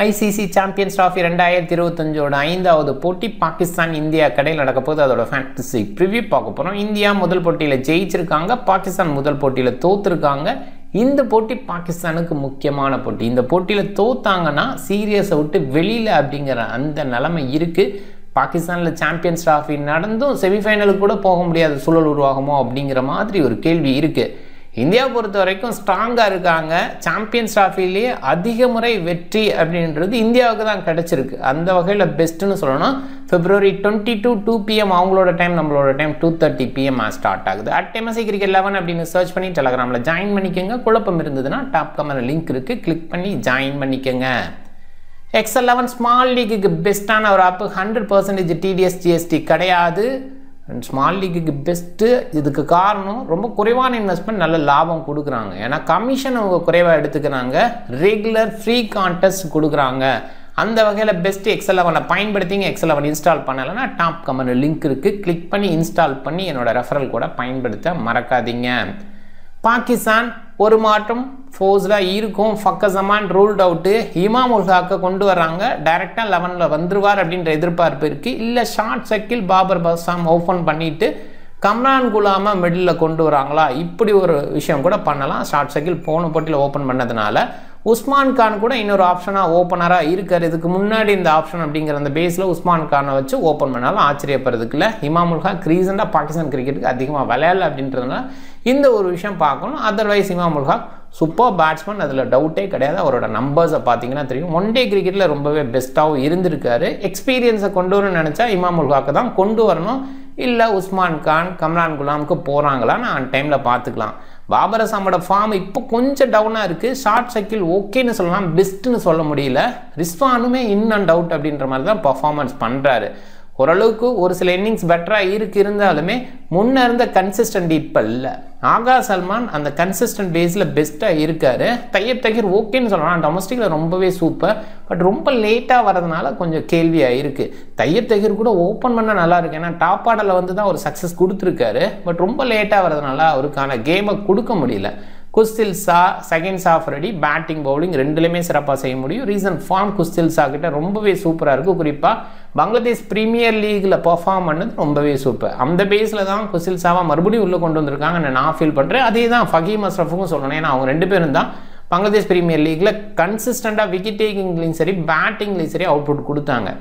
ICC champions trophy 2025 ஐந்தாவது போட்டி Pakistan India கடையில் நடக்க போது அதோட ஃபேண்டசி ப்ரிவ்யூ பார்க்க போகிறோம். இந்தியா முதல் போட்டியில் ஜெயிச்சிருக்காங்க, பாகிஸ்தான் முதல் போட்டியில் தோத்துருக்காங்க. இந்த போட்டி பாகிஸ்தானுக்கு முக்கியமான போட்டி. இந்த போட்டியில் தோத்தாங்கன்னா சீரியஸை விட்டு வெளியில் அப்படிங்கிற அந்த நிலைமை இருக்குது. பாகிஸ்தானில் சாம்பியன்ஸ் டிராஃபி நடந்தும் செமிஃபைனலுக்கு கூட போக முடியாத சூழல் உருவாகுமோ அப்படிங்கிற மாதிரி ஒரு கேள்வி இருக்குது. இந்தியா பொறுத்த வரைக்கும் ஸ்ட்ராங்காக இருக்காங்க. சாம்பியன்ஸ் டிராஃபிலேயே அதிக முறை வெற்றி அப்படின்றது இந்தியாவுக்கு தான் கிடச்சிருக்கு. அந்த வகையில் பெஸ்ட்டுன்னு சொல்லணும். February 22 2 PM அவங்களோட டைம், நம்மளோட டைம் 2:30 PM ஸ்டார்ட் ஆகுது. @MSC Cricket 11 அப்படின்னு சர்ச் பண்ணி டெலகிராமில் ஜாயின் பண்ணிக்கோங்க. குழப்பம் இருந்ததுன்னா டாப் கமெண்ட் லிங்க் இருக்குது, கிளிக் பண்ணி ஜாயின் பண்ணிக்கோங்க. XL11 ஸ்மால் லீக்குக்கு பெஸ்ட்டான ஒரு ஆப்பு. 100% TDS GST கிடையாது. ஸ்மால் லீக்குக்கு பெஸ்ட்டு. இதுக்கு காரணம் ரொம்ப குறைவான இன்வெஸ்ட்மெண்ட் நல்ல லாபம் கொடுக்குறாங்க. ஏன்னா கமிஷன் அவங்க குறைவாக எடுத்துக்கிறாங்க, ரெகுலர் ஃப்ரீ கான்டெஸ்ட் கொடுக்குறாங்க. அந்த வகையில் பெஸ்ட்டு XL11 பயன்படுத்திங்க. XL11 இன்ஸ்டால் பண்ணலைன்னா டாப் கமெண்ட் லிங்க் இருக்குது, கிளிக் பண்ணி இன்ஸ்டால் பண்ணி என்னோடய ரெஃபரல் கூட பயன்படுத்த மறக்காதீங்க. பாகிஸ்தான் ஒரு மாற்றம் ஃபோர்ஸில் இருக்கும். ஃபக்கர் ஜமான் ரூல்ட் அவுட்டு. இமாம் உல் ஹக்கை கொண்டு வர்றாங்க. டைரெக்டாக 11 வந்துருவார் அப்படின்ற எதிர்பார்ப்பு இருக்குது. இல்லை ஷார்ட் சர்க்கிள் பாபர் பசாம் ஓப்பன் பண்ணிவிட்டு கம்ரான் குலாமை மிடில் கொண்டு வராங்களா, இப்படி ஒரு விஷயம் கூட பண்ணலாம். ஷார்ட் சர்க்கிள் போன போட்டியில் ஓப்பன் பண்ணதுனால உஸ்மான் கான் கூட இன்னொரு ஆப்ஷனாக ஓப்பனராக இருக்கார். இதுக்கு முன்னாடி இந்த ஆப்ஷன் அப்படிங்கிற அந்த பேஸில் உஸ்மான் கானை வச்சு ஓப்பன் பண்ணாலும் ஆச்சரியப்படுறதுக்கு இல்லை. இமாம் உல் ஹக் ரீசெண்டாக பாகிஸ்தான் கிரிக்கெட்டுக்கு அதிகமாக விளையாடல அப்படின்றதுனால இந்த ஒரு விஷயம் பார்க்கணும். அதர்வைஸ் இமாம் உல் ஹக் சூப்பர் பேட்ஸ்மேன், அதில் டவுட்டே கிடையாது. அவரோட நம்பர்ஸை பார்த்தீங்கன்னா தெரியும். ஒன் டே கிரிக்கெட்டில் ரொம்பவே பெஸ்ட்டாகவும் இருந்திருக்காரு. எக்ஸ்பீரியன்ஸை கொண்டு வரணும்னு நினச்சா இமாம் உல் ஹக்கை தான் கொண்டு வரணும். இல்லை உஸ்மான் கான் கம்ரான் குலாமுக்கு போகிறாங்களான்னு அந்த டைமில் பார்த்துக்கலாம். பாபர் அசாமோட ஃபார்ம் இப்போ கொஞ்சம் டவுனாக இருக்குது. ஷார்ட் சர்க்கிள் ஓகேன்னு சொல்லலாம், பெஸ்ட்டுன்னு சொல்ல முடியல. ரிஸ்வானுமே இன் அண்ட் அவுட் அப்படின்ற மாதிரி தான் பர்ஃபார்மன்ஸ் பண்ணுறாரு. ஓரளவுக்கு ஒரு சில இன்னிங்ஸ் பெட்டராக இருந்தாலுமே முன்னே இருந்த கன்சிஸ்டன்ட் இப்போ இல்லை. ஆகா சல்மான் அந்த கன்சிஸ்டன்ட் பேஸில் பெஸ்ட்டாக இருக்கார். தையப் தகீர் ஓகேன்னு சொல்லலாம், டொமஸ்டிக்கில் ரொம்பவே சூப்பர். பட் ரொம்ப லேட்டாக வரதுனால கொஞ்சம் கேள்வியாக இருக்குது. தையப் தகீர் கூட ஓப்பன் பண்ண நல்லா இருக்கு. ஏன்னா டாப் ஆர்டரில் வந்து தான் ஒரு சக்ஸஸ் கொடுத்துருக்காரு. பட் ரொம்ப லேட்டாக வரதுனால அவருக்கான கேமை கொடுக்க முடியல. Khushdil Shah second half ready, batting bowling ரெண்டுலேயுமே சிறப்பாக செய்ய முடியும். ரீசன்ட் ஃபார்ம் குஸ்தில் ஷா கிட்ட ரொம்பவே சூப்பராக இருக்குது. குறிப்பாக பங்களாதேஷ் பிரீமியர் லீகில் பர்ஃபார்ம் பண்ணது ரொம்பவே சூப்பர். அந்த பேஸில் தான் குஸ்தில் ஷாவை மறுபடியும் உள்ளே கொண்டு வந்திருக்காங்க நான் ஃபீல் பண்ணுறேன். அதே தான் ஃபகீம் அஷ்ரஃபுக்கும் சொல்லணும். ஏன்னா அவங்க ரெண்டு பேரும் தான் பங்களாதேஷ் பிரீமியர் லீகில் கன்சிஸ்டண்ட்டாக விக்கெட் டேக்கிங்லேயும் சரி பேட்டிங்லேயும் சரி அவுட்புட் கொடுத்தாங்க.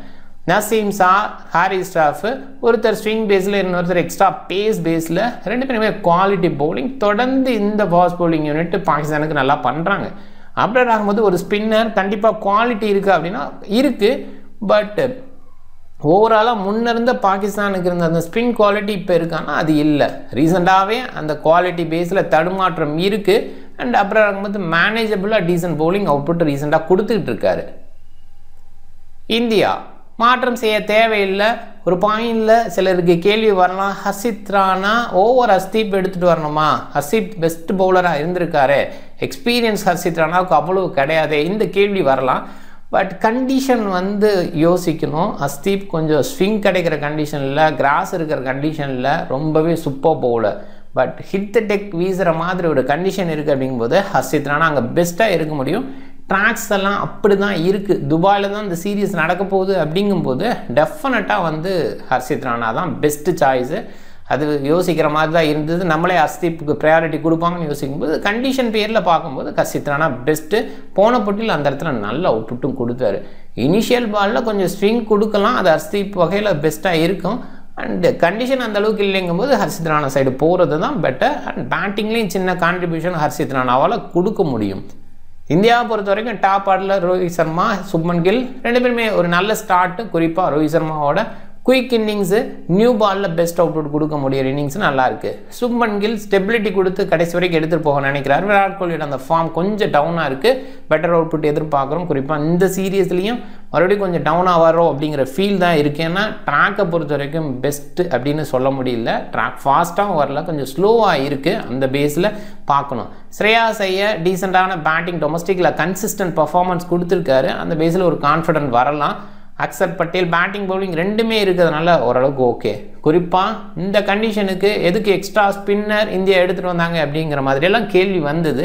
நசீம் ஷா, ஹாரிஸ் ஸ்டாஃப், ஒருத்தர் ஸ்விங் பேஸில், இன்னொருத்தர் எக்ஸ்ட்ரா பேஸ் பேஸில், ரெண்டு பேருமே குவாலிட்டி பவுலிங். தொடர்ந்து இந்த ஃபாஸ்ட் பவுலிங் யூனிட் பாகிஸ்தானுக்கு நல்லா பண்ணுறாங்க. அப்டேட் ஆகும்போது ஒரு ஸ்பின்னர் கண்டிப்பாக குவாலிட்டி இருக்குது அப்படின்னா இருக்குது. பட் ஓவராலாக முன்னிருந்த பாகிஸ்தானுக்கு இருந்த அந்த ஸ்பின் குவாலிட்டி இப்போ இருக்கான்னா அது இல்லை. ரீசெண்டாகவே அந்த குவாலிட்டி பேஸில் தடுமாற்றம் இருக்குது. அண்ட் அப்டேட் ஆகும்போது மேனேஜபிளாக டீசன்ட் பவுலிங் அவுட்புட் ரீசெண்டாக கொடுத்துக்கிட்டு இருக்காரு. இந்தியா மாற்றம் செய்ய தேவையில்லை. ஒரு பாயிண்டில் சிலருக்கு கேள்வி வரலாம், ஹர்ஷித் ராணா ஓவர் ஹர்ஷ்தீப் எடுத்துகிட்டு வரணுமா? ஹர்ஷித் பெஸ்ட் பவுலராக இருந்திருக்காரு, எக்ஸ்பீரியன்ஸ் ஹர்ஷித் ராணாவுக்கு அவ்வளவு கிடையாது, இந்த கேள்வி வரலாம். பட் கண்டிஷன் வந்து யோசிக்கணும். ஹர்ஷ்தீப் கொஞ்சம் ஸ்விங் கிடைக்கிற கண்டிஷனில், கிராஸ் இருக்கிற கண்டிஷனில் ரொம்பவே super bowler. But hit the deck வீசுகிற மாதிரி ஒரு கண்டிஷன் இருக்குது. அப்படிங்கும்போது ஹர்ஷித் ராணா அங்கே பெஸ்ட்டாக இருக்க முடியும். ட்ராக்ஸ் எல்லாம் அப்படி தான் இருக்குது. துபாயில் தான் இந்த சீரீஸ் நடக்க போகுது. அப்படிங்கும்போது டெஃபினட்டாக வந்து ஹர்ஷித் ராணா தான் பெஸ்ட்டு சாய்ஸு. அது யோசிக்கிற மாதிரி தான் இருந்தது. நம்மளே ஹர்ஷ்தீப்புக்கு ப்ரையாரிட்டி கொடுப்பாங்கன்னு யோசிக்கும்போது கண்டிஷன் பேரில் பார்க்கும்போது ஹர்ஷித் ராணா பெஸ்ட்டு. போன போட்டியில் அந்த இடத்துல நல்ல அவுட்புட்டும் கொடுத்தாரு. இனிஷியல் பாலில் கொஞ்சம் ஸ்விங் கொடுக்கலாம், அது ஹர்ஷ்தீப் வகையில் பெஸ்ட்டாக இருக்கும். அண்ட் கண்டிஷன் அந்த அளவுக்கு இல்லைங்கும்போது ஹர்ஷித் ராணா சைடு போகிறது தான் பெட்டர். அண்ட் பேட்டிங்லேயும் சின்ன கான்ட்ரிபியூஷன் ஹர்ஷித் ராணாவால் கொடுக்க முடியும். இந்தியாவை பொறுத்த வரைக்கும் டாப் ஆர்டரில் ரோஹித் சர்மா, சுப்மன் கில் ரெண்டு பேருமே ஒரு நல்ல ஸ்டார்ட்டு. குறிப்பாக ரோஹித் சர்மாவோட குயிக் இன்னிங்ஸு, நியூ பாலில் பெஸ்ட் அவுட்புட் கொடுக்க முடியிற இன்னிங்ஸ் நல்லாயிருக்கு. சுப்மன் கில் ஸ்டெபிலிட்டி கொடுத்து கடைசி வரைக்கும் எடுத்துகிட்டு போக நினைக்கிறார். விராட் கோலியோட அந்த ஃபார்ம் கொஞ்சம் டவுனாக இருக்குது. பெட்டர் அவுட்புட் எதிர்பார்க்குறோம். குறிப்பாக இந்த சீரீஸ்லேயும் மறுபடியும் கொஞ்சம் டவுனாக வரோம் அப்படிங்கிற ஃபீல் தான் இருக்குது. ஏன்னா ட்ராக்கை பொறுத்த வரைக்கும் பெஸ்ட்டு அப்படின்னு சொல்ல முடியல. ட்ராக் ஃபாஸ்ட்டாகவும் வரல, கொஞ்சம் ஸ்லோவாக இருக்குது. அந்த பேஸில் பார்க்கணும். ஸ்ரேயாஸ் ஐயர் டீசெண்டான பேட்டிங், டொமஸ்டிக்கில் கன்சிஸ்டன்ட் பர்ஃபார்மன்ஸ் கொடுத்துருக்காரு. அந்த பேஸில் ஒரு கான்ஃபிடென்ட் வரலாம். அக்சர் பட்டேல் பேட்டிங் பவுலிங் ரெண்டுமே இருக்கிறதுனால ஓரளவுக்கு ஓகே. குறிப்பாக இந்த கண்டிஷனுக்கு எதுக்கு எக்ஸ்ட்ரா ஸ்பின்னர் இந்தியா எடுத்துகிட்டு வந்தாங்க அப்படிங்கிற மாதிரியெல்லாம் கேள்வி வந்தது.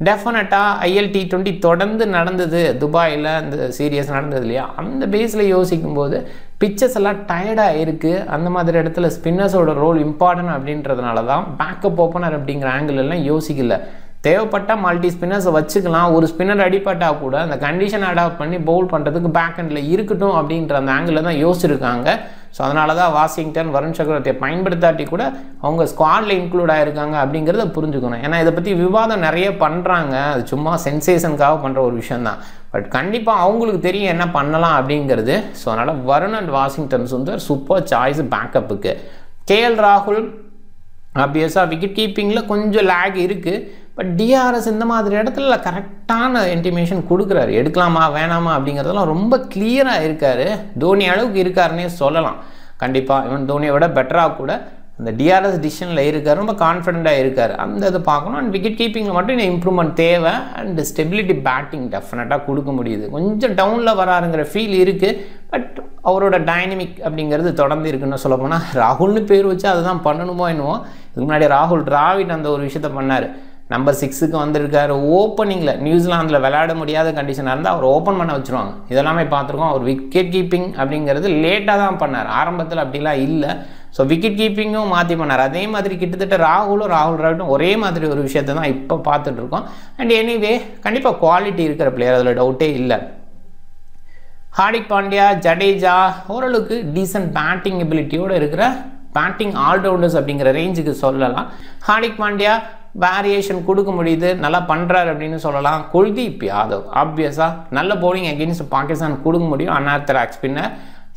டெஃபினட்டாக ILT20 தொடர்ந்து நடந்தது துபாயில், அந்த சீரியஸ் நடந்தது இல்லையா, அந்த பேஸில் யோசிக்கும்போது பிச்சர்ஸ் எல்லாம் டயர்டாக இருக்குது. அந்த மாதிரி இடத்துல ஸ்பின்னர்ஸோட ரோல் இம்பார்ட்டன்ட் அப்படின்றதுனால தான் பேக்கப் ஓப்பனர் அப்படிங்கிற ஆங்கிள் எல்லாம் யோசிக்கல. தேவைப்பட்டால் மல்டி ஸ்பின்னர்ஸை வச்சுக்கலாம். ஒரு ஸ்பின்னர் அடிப்பட்டால் கூட அந்த கண்டிஷன் அடாப்ட் பண்ணி பவுல் பண்ணுறதுக்கு பேக் ஹேண்டில் இருக்கட்டும் அப்படின்ற அந்த ஆங்கிளில் தான் யோசிச்சிருக்காங்க. ஸோ அதனால தான் வாஷிங்டன் வருண் சக்கரவர்த்தியை பயன்படுத்தாட்டி கூட அவங்க ஸ்குவாடில் இன்க்ளூட் ஆகிருக்காங்க அப்படிங்கிறத புரிஞ்சுக்கணும். ஏன்னா இதை பற்றி விவாதம் நிறைய பண்ணுறாங்க, அது சும்மா சென்சேஷனுக்காக பண்ணுற ஒரு விஷயந்தான். பட் கண்டிப்பாக அவங்களுக்கு தெரியும் என்ன பண்ணலாம் அப்படிங்கிறது. ஸோ அதனால் Varun and Washington Sundar super choice பேக்கப்புக்கு. KL ராகுல் ஆப்வியஸாக விக்கெட் கீப்பிங்கில் கொஞ்சம் லேக் இருக்குது. பட் DRS இந்த மாதிரி இடத்துல கரெக்டான இன்டிமேஷன் கொடுக்குறாரு. எடுக்கலாமா வேணாமா அப்படிங்கிறதெல்லாம் ரொம்ப கிளியராக இருக்கார். தோனி அளவுக்கு இருக்காருன்னே சொல்லலாம். கண்டிப்பாக இவன் தோனியை விட பெட்டராக கூட அந்த DRS டிசிஷனில் இருக்கார், ரொம்ப கான்ஃபிடென்ட்டாக இருக்கார். அந்த இது பார்க்கணும். அண்ட் விக்கெட் கீப்பிங்கில் மட்டும் இன்னும் இம்ப்ரூவ்மெண்ட் தேவை. அண்ட் ஸ்டெபிலிட்டி பேட்டிங் டெஃபினட்டாக கொடுக்க முடியுது. கொஞ்சம் டவுனில் வராருங்கிற ஃபீல் இருக்குது. பட் அவரோட டைனமிக் அப்படிங்கிறது தொடர்ந்து இருக்குன்னு சொல்ல போனால், ராகுல்னு பேர் வச்சு அதை தான் பண்ணணுமோ என்னவோ. இதுக்கு முன்னாடி ராகுல் டிராவிட் அந்த ஒரு விஷயத்த பண்ணார். நம்பர் 6க்கு வந்திருக்காரு. ஓப்பனிங்கில் நியூசிலாந்தில் விளையாட முடியாத கண்டிஷனாக இருந்தால் அவர் ஓப்பன் பண்ண வச்சுருவாங்க. இதெல்லாமே பார்த்துருக்கோம். அவர் விக்கெட் கீப்பிங் அப்படிங்கிறது லேட்டாக தான் பண்ணார், ஆரம்பத்தில் அப்படிலாம் இல்லை. ஸோ விக்கெட் கீப்பிங்கும் மாற்றி பண்ணார். அதே மாதிரி கிட்டத்தட்ட ராகுல் டிராவிடும் ஒரே மாதிரி ஒரு விஷயத்தை தான் இப்போ பார்த்துட்ருக்கோம். அண்ட் எனிவே கண்டிப்பாக குவாலிட்டி இருக்கிற பிளேயர், அதில் டவுட்டே இல்லை. ஹார்திக் பாண்டியா, ஜடேஜா ஓரளவுக்கு டீசன்ட் பேட்டிங் எபிலிட்டியோடு இருக்கிற பேட்டிங் ஆல்ரவுண்டர்ஸ் அப்படிங்கிற ரேஞ்சுக்கு சொல்லலாம். ஹார்திக் பாண்டியா வேரியேஷன் கொடுக்க முடியுது, நல்லா பண்ணுறாரு அப்படின்னு சொல்லலாம். குல்தீப் யாதவ் ஆப்வியஸாக நல்ல பவுலிங் அகெயின்ஸ்ட் பாகிஸ்தான் கொடுக்க முடியும். Unorthodox spinner.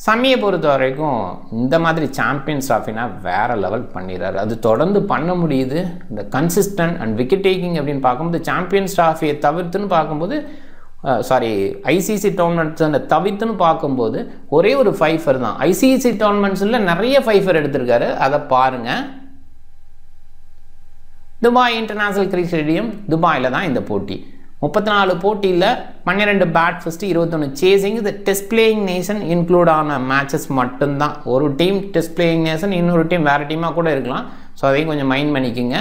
சமியை பொறுத்த வரைக்கும் இந்த மாதிரி சாம்பியன்ஸ் ட்ராஃபினா வேறு லெவல் பண்ணிடுறாரு. அது தொடர்ந்து பண்ண முடியுது. இந்த கன்சிஸ்டன்ட் அண்ட் விக்கெட் டேக்கிங் அப்படின்னு பார்க்கும்போது சாம்பியன்ஸ் ட்ராஃபியை தவிர்த்துன்னு பார்க்கும்போது ICC டோர்னமெண்ட்ஸை தவிர்த்துன்னு பார்க்கும்போது ஒரே ஒரு ஃபைஃபர் தான். ICC டோர்னமெண்ட்ஸில் நிறைய ஃபைஃபர் எடுத்திருக்காரு, அதை பாருங்கள். துபாய் இன்டர்நேஷ்னல் கிரிக்கெட் ஸ்டேடியம் துபாயில் தான் இந்த போட்டி. 34 போட்டியில் 12 பேட் ஃபஸ்ட்டு, 21 சேசிங். இது டெஸ்ட் பிளேயிங் நேஷன் இன்க்ளூட் ஆன மேட்சஸ் மட்டும்தான். ஒரு டீம் டெஸ்ட் பிளேயிங் நேஷன், இன்னொரு டீம் வேறு டீமாக கூட இருக்கலாம். ஸோ அதையும் கொஞ்சம் மைண்ட் பண்ணிக்கோங்க.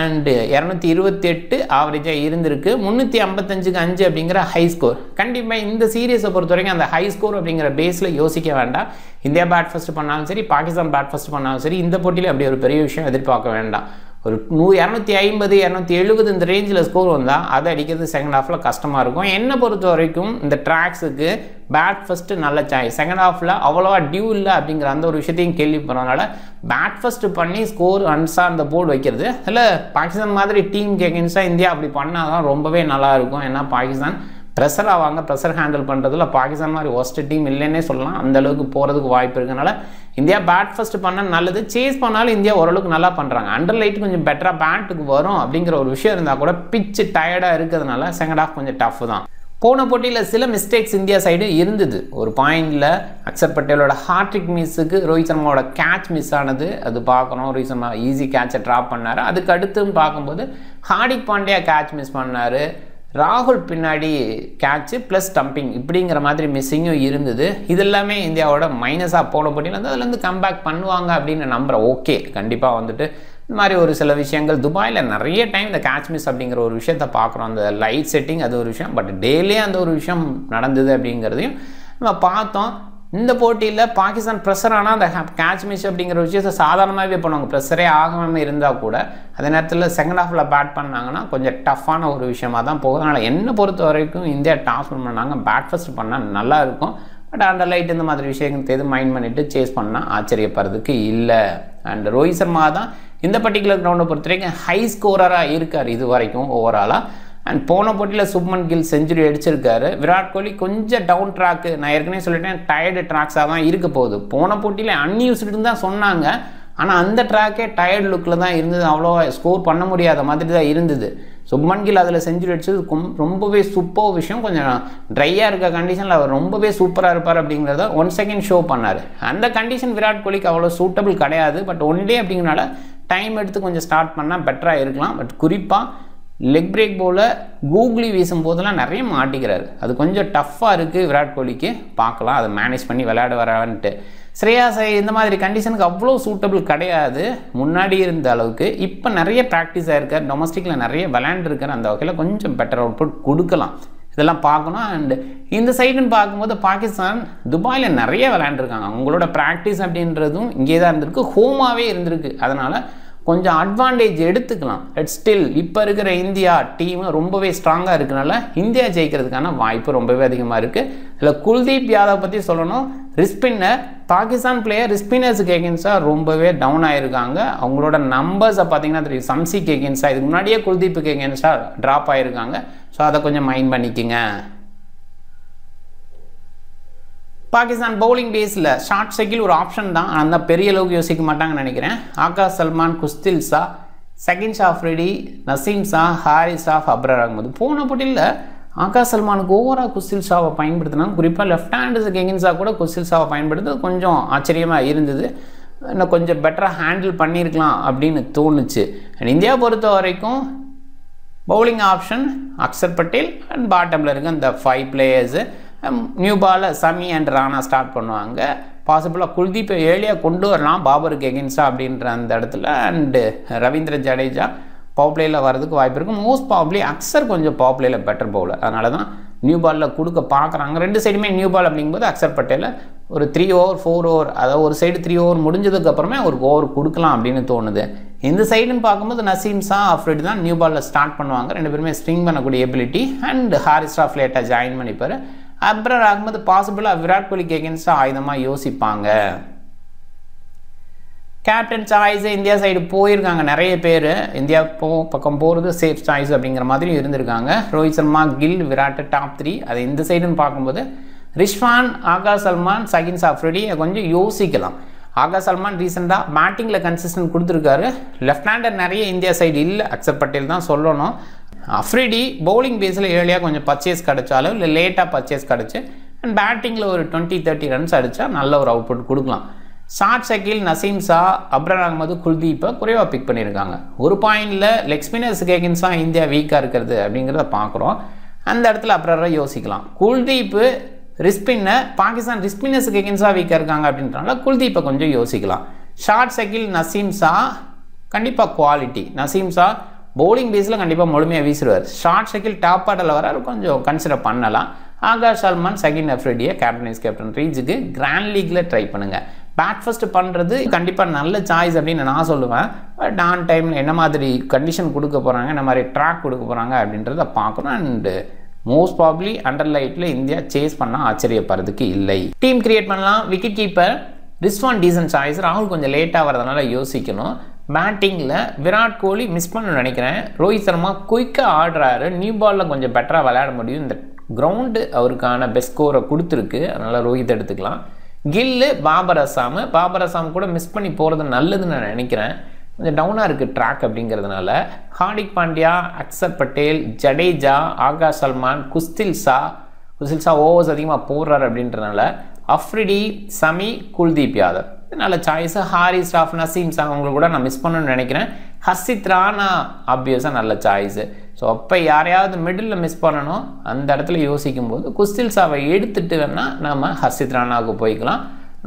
அண்டு 228 ஆவரேஜாக இருந்திருக்கு. 355க்கு 5 அப்படிங்கிற ஹை ஸ்கோர். கண்டிப்பாக இந்த சீரீஸை பொறுத்த வரைக்கும் அந்த ஹை ஸ்கோர் அப்படிங்கிற பேஸில் யோசிக்க வேண்டாம். இந்தியா பேட் ஃபஸ்ட்டு பண்ணாலும் சரி, பாகிஸ்தான் பேட் ஃபஸ்ட்டு பண்ணாலும் சரி, இந்த போட்டியில் அப்படி ஒரு பெரிய விஷயம் எதிர்பார்க்க வேண்டாம். ஒரு 250 270 இந்த ரேஞ்சில் ஸ்கோர் வந்தால் அதை அடிக்கிறது செகண்ட் ஹாஃபில் கஷ்டமாக இருக்கும். என்னை பொறுத்த வரைக்கும் இந்த ட்ராக்ஸுக்கு பேட் ஃபஸ்ட்டு நல்ல சாய்ஸ். செகண்ட் ஹாஃபில் அவ்வளோவா டியூ இல்லை அப்படிங்கிற அந்த ஒரு விஷயத்தையும் கேள்விப்படுறதுனால பேட் ஃபஸ்ட்டு பண்ணி ஸ்கோர் அந்த போர்டு வைக்கிறது இல்லை. பாகிஸ்தான் மாதிரி டீமுக்கு எகென்ஸ்டாக இந்தியா அப்படி பண்ணால் தான் ரொம்பவே நல்லாயிருக்கும். ஏன்னா பாகிஸ்தான் ப்ரெஷர் ஆவாங்க. ப்ரெஷர் ஹேண்டில் பண்ணுறதுல பாகிஸ்தான் மாதிரி ஒஸ்ட் டீம் இல்லைன்னே சொல்லலாம். அந்தளவுக்கு போகிறதுக்கு வாய்ப்பு இருக்கனால இந்தியா பேட் ஃபஸ்ட்டு பண்ணால் நல்லது. சேஸ் பண்ணாலும் இந்தியா ஓரளவுக்கு நல்லா பண்ணுறாங்க. அண்டர் லைட் கொஞ்சம் பெட்டராக பேட்டுக்கு வரும் அப்படிங்கிற ஒரு விஷயம் இருந்தால் கூட பிச்சு டயர்டாக இருக்கிறதுனால செகண்ட் ஹாஃப் கொஞ்சம் டஃப் தான். போன போட்டியில் சில மிஸ்டேக்ஸ் இந்தியா சைடு இருந்தது. ஒரு பாயிண்டில் அக்ஷர் பட்டேலோட ஹார்ட்ரிக் மிஸ்ஸுக்கு ரோஹித் சர்மாவோட கேட்ச் மிஸ் ஆனது, அது பார்க்கணும். ரோஹித் சர்மா ஈஸி கேட்சை ட்ராப் பண்ணார். அதுக்கு அடுத்துன்னு பார்க்கும்போது ஹார்திக் பாண்டியா கேட்ச் மிஸ் பண்ணார். ராகுல் பின்னாடி கேட்சு ப்ளஸ் ஸ்டம்பிங் இப்படிங்கிற மாதிரி மிஸ்ஸிங்கும் இருந்தது. இது எல்லாமே இந்தியாவோட மைனஸாக போன போட்டியில் வந்து அதுலேருந்து கம்பேக் பண்ணுவாங்க அப்படின்னு நம்புகிறேன். ஓகே, கண்டிப்பாக வந்துட்டு இந்த மாதிரி ஒரு சில விஷயங்கள் துபாயில் நிறைய டைம் இந்த கேட்ச் மிஸ் அப்படிங்கிற ஒரு விஷயத்தை பார்க்குறோம். அந்த லைட் செட்டிங் அது ஒரு விஷயம், பட் டெய்லியே அந்த ஒரு விஷயம் நடந்தது அப்படிங்கிறதையும் நம்ம பார்த்தோம். இந்த போட்டியில் பாகிஸ்தான் ப்ரெஷர் ஆனால் அந்த கேட்ச் மிஸ் அப்படிங்கிற விஷயத்தை சாதாரணமாகவே பண்ணுவாங்க. ப்ரெஷரே ஆகாமல் இருந்தால் கூட அதே நேரத்தில் செகண்ட் ஹாஃபில் பேட் பண்ணாங்கன்னா கொஞ்சம் டஃப்பான ஒரு விஷயமாக தான் போகுது. அதனால் என்னை பொறுத்த வரைக்கும் இந்தியா டாஸ் பண்ணாங்க, பேட் ஃபஸ்ட் பண்ணால் நல்லாயிருக்கும். பட் அண்டர் லைட் இந்த மாதிரி விஷயங்கள் எது மைண்ட் பண்ணிவிட்டு சேஸ் பண்ணால் ஆச்சரியப்படுறதுக்கு இல்லை. அண்ட் ரோஹித் சர்மா தான் இந்த பர்டிகுலர் கிரவுண்டை பொறுத்த வரைக்கும் ஹை ஸ்கோரராக இருக்கார் இது வரைக்கும் ஓவராலாக. அண்ட் போன போட்டியில் சுப்மன் கில் செஞ்சுரி அடிச்சிருக்காரு. விராட் கோலி கொஞ்சம் டவுன் ட்ராக்கு, நான் ஏற்கனவே சொல்லிட்டேன், டயர்டு ட்ராக்ஸாக தான் இருக்க போகுது. போன போட்டியில் அன்யூஸ்டுன்னு தான் சொன்னாங்க, ஆனால் அந்த ட்ராக்கே டயர்டு லுக்கில் தான் இருந்தது. அவ்வளோ ஸ்கோர் பண்ண முடியாத மாதிரி தான் இருந்தது. சுப்மன் கில் அதில் செஞ்சுரி அடிச்சது ரொம்பவே சூப்பர் விஷயம். கொஞ்சம் ட்ரையாக இருக்க கண்டிஷனில் அவர் ரொம்பவே சூப்பராக இருப்பார் அப்படிங்கிறத 1 செகண்ட் ஷோ பண்ணார். அந்த கண்டிஷன் விராட் கோலிக்கு அவ்வளோ சூட்டபிள் கிடையாது. பட் ஒன் டே அப்படிங்கிறனால டைம் எடுத்து கொஞ்சம் ஸ்டார்ட் பண்ணால் பெட்டராக இருக்கலாம். பட் குறிப்பாக லெக் பிரேக் போல் கூகுளி வீசும் போதெல்லாம் நிறைய மாட்டிக்கிறாரு. அது கொஞ்சம் டஃப்பாக இருக்குது விராட் கோலிக்கு. பார்க்கலாம் அதை மேனேஜ் பண்ணி விளையாட வரான்ட்டு. ஸ்ரேயாஸ் ஐயர் இந்த மாதிரி கண்டிஷனுக்கு அவ்வளோ சூட்டபிள் கிடையாது முன்னாடி இருந்த அளவுக்கு. இப்போ நிறைய ப்ராக்டிஸ் ஆகிருக்கார், டொமஸ்டிக்கில் நிறைய விளையாண்டுருக்கார். அந்த வகையில் கொஞ்சம் பெட்டர் அவுட்புட் கொடுக்கலாம். இதெல்லாம் பார்க்கணும். அண்ட் இந்த சைடுன்னு பார்க்கும்போது பாகிஸ்தான் துபாயில் நிறைய விளையாண்டுருக்காங்க. அவங்களோட ப்ராக்டிஸ் அப்படின்றதும் இங்கே தான் இருந்திருக்கு, ஹோமாகவே இருந்திருக்கு. அதனால் கொஞ்சம் அட்வான்டேஜ் எடுத்துக்கலாம். பட் ஸ்டில் இப்போ இருக்கிற இந்தியா டீம் ரொம்பவே ஸ்ட்ராங்காக இருக்கனால இந்தியா ஜெயிக்கிறதுக்கான வாய்ப்பு ரொம்பவே அதிகமாக இருக்குது. இதில் குல்தீப் யாதவ் பற்றி சொல்லணும். ரிஸ்பின்னர் பாகிஸ்தான் பிளேயர் ரிஸ்பின்னர்ஸுக்கு எகென்ஸ்டாக ரொம்பவே டவுன் ஆகிருக்காங்க. அவங்களோட நம்பர்ஸை பார்த்தீங்கன்னா தெரியும். சம்சிக்கு எகென்ஸ்டாக இதுக்கு முன்னாடியே குல்தீப்புக்கு எகென்ஸ்டாக ட்ராப் ஆகிருக்காங்க. ஸோ அதை கொஞ்சம் மைண்ட் பண்ணிக்கோங்க. பாகிஸ்தான் பவுலிங் பேஸில் ஷார்ட் சைக்கிள் ஒரு ஆப்ஷன் தான். அந்த பெரிய அளவுக்கு யோசிக்க மாட்டாங்கன்னு நினைக்கிறேன். ஆகாஷ் சல்மான், குஸ்தில் ஷா, செகண்ட் ஷாஃப்ரிடி, நசீம் ஷா, ஹாரிஸ் ஷாஃப், அப்ரர் அகமது. போன போட்டியில் ஆகாஷ் சல்மானுக்கு ஓவராக குஸ்தில் ஷாவை பயன்படுத்தினாங்க. குறிப்பாக லெஃப்ட் ஹேண்டர்ஸுக்கு எகென்ஸ்டாக கூட குஸ்தில் ஷாவை பயன்படுத்துறது கொஞ்சம் ஆச்சரியமாக இருந்தது. இன்னும் கொஞ்சம் பெட்டராக ஹேண்டில் பண்ணியிருக்கலாம் அப்படின்னு தோணுச்சு. அண்ட் இந்தியா பொறுத்த வரைக்கும் bowling option Axar Patel and பாட்டமில் இருக்க இந்த 5 பிளேயர்ஸு. நியூ பாலில் சமி அண்ட் ராணா ஸ்டார்ட் பண்ணுவாங்க. பாசிபிளாக குல்தீப்பை ஏர்லியாக கொண்டு வரலாம் பாபருக்கு எகென்ஸ்டாக அப்படின்ற அந்த இடத்துல. அண்டு ரவீந்திர ஜடேஜா பவர் பிளேயில் வரதுக்கு வாய்ப்பு இருக்குது. மோஸ்ட் ப்ராபப்லி அக்ஷர் கொஞ்சம் பவர் பிளேயில் பெட்டர் பவுலர். அதனால தான் நியூ பாலில் கொடுக்க பார்க்குறாங்க. ரெண்டு சைடுமே நியூ பால் அப்படிங்கும்போது அக்ஷர் பட்டேலில் ஒரு 3 ஓவர் 4 ஓவர், அதாவது ஒரு சைடு 3 ஓவர் முடிஞ்சதுக்கப்புறமே ஒரு ஓவர் கொடுக்கலாம் அப்படின்னு தோணுது. இந்த சைடுன்னு பார்க்கும்போது நசீம் ஷா, அஃப்ரிடி தான் நியூ பாலில் ஸ்டார்ட் பண்ணுவாங்க. ரெண்டு பேருமே ஸ்விங் பண்ணக்கூடிய எபிலிட்டி. அண்ட் ஹாரிஸ் ஷாஃப் லேட்டாக ஜாயின் பண்ணிப்பார். அப்ரர் அகமது பாசிபிளாக விராட் கோலிக்கு எகென்ஸ்டாக ஆயுதமாக யோசிப்பாங்க. கேப்டன் சாய்ஸ் இந்தியா சைடு போயிருக்காங்க நிறைய பேர். இந்தியா பக்கம் போகிறது சேஃப் சாய்ஸ் அப்படிங்கிற மாதிரி இருந்திருக்காங்க. ரோஹித் சர்மா, கில், விராட் டாப் 3. அது இந்த சைடுன்னு பார்க்கும்போது ரிஷ்வான், ஆகாஷ் சல்மான், சகின் அஃப்ரிடி கொஞ்சம் யோசிக்கலாம். ஆகாஷ் சல்மான் ரீசெண்டாக பேட்டிங்கில் கன்சிஸ்டன்ட் கொடுத்துருக்காரு. லெஃப்ட் ஹேண்டர் நிறைய இந்தியா சைடு இல்லை, அக்ஷர் பட்டேல் தான் சொல்லணும். அஃப்ரிடி பவுலிங் பேஸில் ஏர்லியாக கொஞ்சம் பர்ச்சேஸ் கிடச்சாலும் இல்லை லேட்டாக பர்ச்சேஸ் கிடச்சி அண்ட் பேட்டிங்கில் ஒரு 20-30 ரன்ஸ் அடித்தா நல்ல ஒரு அவுட்புட் கொடுக்கலாம். ஷார்ட் சைக்கிள், நசீம் ஷா, அப்ரர் அகமது, குல்தீப்பை குறைவாக பிக் பண்ணியிருக்காங்க. ஒரு பாயிண்டில் லெக் ஸ்பின்னர்ஸுக்கு எகென்ஸ்டாக இந்தியா வீக்காக இருக்கிறது அப்படிங்கிறத பார்க்குறோம். அந்த இடத்துல அப்ரரை யோசிக்கலாம். குல்தீப்பு ரிஸ்பின்னர் பாகிஸ்தான் ரிஸ்பின்னர்ஸுக்கு எகென்ஸ்டாக வீக்காக இருக்காங்க அப்படின்றனால குல்தீப்பை கொஞ்சம் யோசிக்கலாம். ஷார்ட் சைக்கிள், நசீம் ஷா கண்டிப்பாக குவாலிட்டி. நசீம் ஷா பவுலிங் பேஸில் கண்டிப்பாக முழுமையாக வீசுவார். ஷார்ட் சைக்கிள் டாப் ஆர்டரில் வர கொஞ்சம் கன்சிடர் பண்ணலாம். ஆகாஷ் சல்மான், சகின் அஃப்ரிடியை கேப்டன் ரீஜுக்கு கிராண்ட் லீக்கில் ட்ரை பண்ணுங்கள். பேட் ஃபர்ஸ்ட் பண்ணுறது கண்டிப்பாக நல்ல சாய்ஸ் அப்படின்னு நான் சொல்லுவேன். பட் ஆன் டைமில் என்ன மாதிரி கண்டிஷன் கொடுக்க போகிறாங்க, என்ன மாதிரி ட்ராக் கொடுக்க போகிறாங்க அப்படின்றத பார்க்கணும். அண்டு மோஸ்ட் ப்ராபப்லி அண்டர் லைட்டில் இந்தியா சேஸ் பண்ணால் ஆச்சரியப்படுறதுக்கு இல்லை. டீம் கிரியேட் பண்ணலாம். Wicket keeper Rizwan decent choice. ராகுல் கொஞ்சம் லேட்டாக வரதுனால யோசிக்கணும். பேட்டிங்கில் விராட் கோலி மிஸ் பண்ண நினைக்கிறேன். ரோஹித் சர்மா குயிக்காக ஆடுறாரு. நியூ பாலில் கொஞ்சம் பெட்டராக விளையாட முடியும். இந்த கிரவுண்டு அவருக்கான பெஸ்ட் ஸ்கோரை கொடுத்துருக்கு. அதனால் ரோஹித் எடுத்துக்கலாம். கில்லு, பாபர் அசாம் கூட மிஸ் பண்ணி போகிறது நல்லதுன்னு நான் நினைக்கிறேன். கொஞ்சம் டவுனாக இருக்குது ட்ராக் அப்படிங்கிறதுனால. ஹார்திக் பாண்டியா, அக்ஷர் பட்டேல், ஜடேஜா, ஆகாஷ் சல்மான், குஸ்தில் ஷா ஓவர்ஸ் அதிகமாக போடுறாரு அப்படின்றனால அஃப்ரிடி, சமி, குல்தீப் யாதவ் நல்ல சாய்ஸு. ஹாரிஸ் ஷாஃப், நசீம் ஷா அவங்களுக்கு கூட நான் மிஸ் பண்ணணும்னு நினைக்கிறேன். ஹர்ஷித் ராணா ஆப்வியஸாக நல்ல சாய்ஸு. ஸோ அப்போ யாரையாவது மிடில் மிஸ் பண்ணணும் அந்த இடத்துல யோசிக்கும் போது குஸ்தில் ஷாவை எடுத்துகிட்டு வேணால் நம்ம ஹர்ஷித் ராணாவுக்கு போய்க்கலாம்.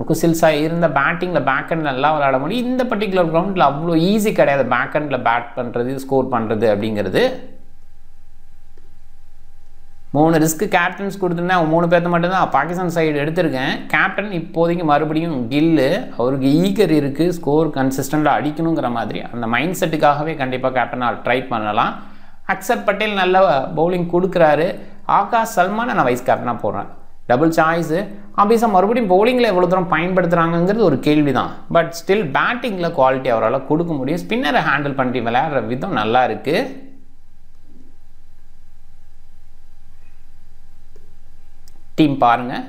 குஸ்தில் ஷா இருந்த பேட்டிங்கில் பேக் ஹண்ட் நல்லா விளையாட முடியும். இந்த பர்டிகுலர் கிரவுண்டில் அவ்வளோ ஈஸி கிடையாது பேக் ஹண்டில் பேட் பண்ணுறது, ஸ்கோர் பண்ணுறது அப்படிங்கிறது. 3 ரிஸ்க்கு கேப்டன்ஸ் கொடுத்துருந்தேன். 3 பேர்த்த மட்டும்தான் பாகிஸ்தான் சைடு எடுத்திருக்கேன். கேப்டன் இப்போதைக்கு மறுபடியும் கில்லு. அவருக்கு ஈகர் இருக்குது, ஸ்கோர் கன்சிஸ்டண்ட்டாக அடிக்கணுங்கிற மாதிரி அந்த மைண்ட் செட்டுக்காகவே கண்டிப்பாக கேப்டனாக ட்ரை பண்ணலாம். அக்ஷர் பட்டேல் நல்ல பவுலிங் கொடுக்குறாரு. ஆகாஷ் சல்மானை நான் வைஸ் கேப்டனாக போடுறேன். Double choice. ஆப்வியஸாக மறுபடியும் பவுலிங்கில் எவ்வளோ தூரம் பயன்படுத்துகிறாங்கிறது ஒரு கேள்வி தான். பட் ஸ்டில் பேட்டிங்கில் குவாலிட்டி அவரால் கொடுக்க முடியும். ஸ்பின்னரை ஹேண்டில் பண்ணி விளையாடுற விதம் நல்லா இருக்குது. டீம் பாருங்கள்.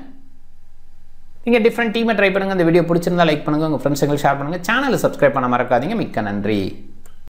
நீங்கள் டிஃப்ரெண்ட் டீமை ட்ரை பண்ணுங்கள். இந்த வீடியோ பிடிச்சிருந்தா லைக் பண்ணுங்கள், உங்கள் ஃப்ரெண்ட்ஸுங்களுக்கு ஷேர் பண்ணுங்கள். சேனலை சப்ஸ்கிரைப் பண்ண மறக்காதீங்க. மிக்க நன்றி.